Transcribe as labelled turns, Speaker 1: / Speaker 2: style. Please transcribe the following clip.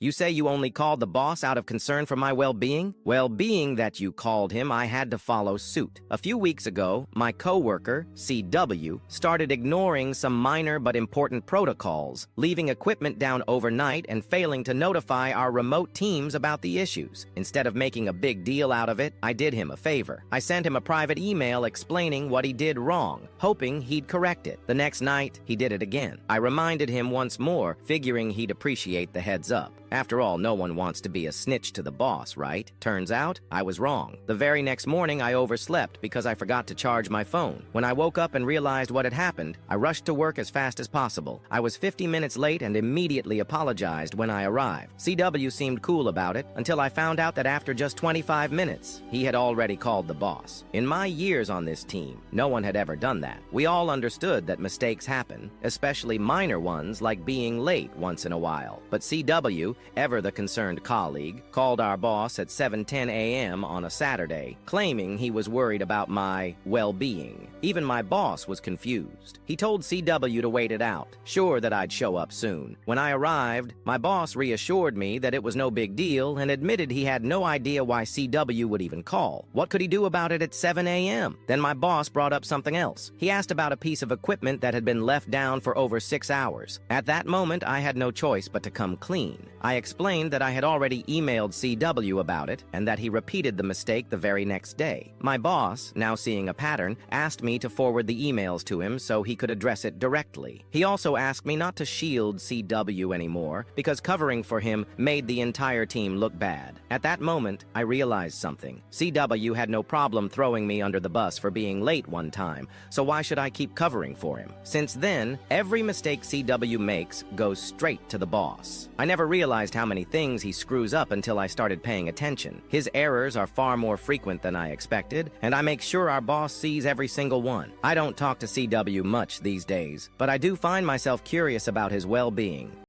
Speaker 1: You say you only called the boss out of concern for my well-being? Well, being that you called him, I had to follow suit. A few weeks ago, my coworker, CW, started ignoring some minor but important protocols, leaving equipment down overnight and failing to notify our remote teams about the issues. Instead of making a big deal out of it, I did him a favor. I sent him a private email explaining what he did wrong, hoping he'd correct it. The next night, he did it again. I reminded him once more, figuring he'd appreciate the heads up. After all, no one wants to be a snitch to the boss, right? Turns out, I was wrong. The very next morning, I overslept because I forgot to charge my phone. When I woke up and realized what had happened, I rushed to work as fast as possible. I was 50 minutes late and immediately apologized when I arrived. CW seemed cool about it until I found out that after just 25 minutes, he had already called the boss. In my years on this team, no one had ever done that. We all understood that mistakes happen, especially minor ones like being late once in a while. But CW, ever the concerned colleague, called our boss at 7:10 a.m. on a Saturday, claiming he was worried about my well-being. Even my boss was confused. He told CW to wait it out, sure that I'd show up soon. When I arrived, my boss reassured me that it was no big deal and admitted he had no idea why CW would even call. What could he do about it at 7 a.m.? Then my boss brought up something else. He asked about a piece of equipment that had been left down for over 6 hours. At that moment, I had no choice but to come clean. I explained that I had already emailed CW about it and that he repeated the mistake the very next day. My boss, now seeing a pattern, asked me to forward the emails to him so he could address it directly. He also asked me not to shield CW anymore because covering for him made the entire team look bad. At that moment, I realized something. CW had no problem throwing me under the bus for being late one time, so why should I keep covering for him? Since then, every mistake CW makes goes straight to the boss. I never realized how many things he screws up until I started paying attention. His errors are far more frequent than I expected, and I make sure our boss sees every single one. I don't talk to CW much these days, but I do find myself curious about his well-being.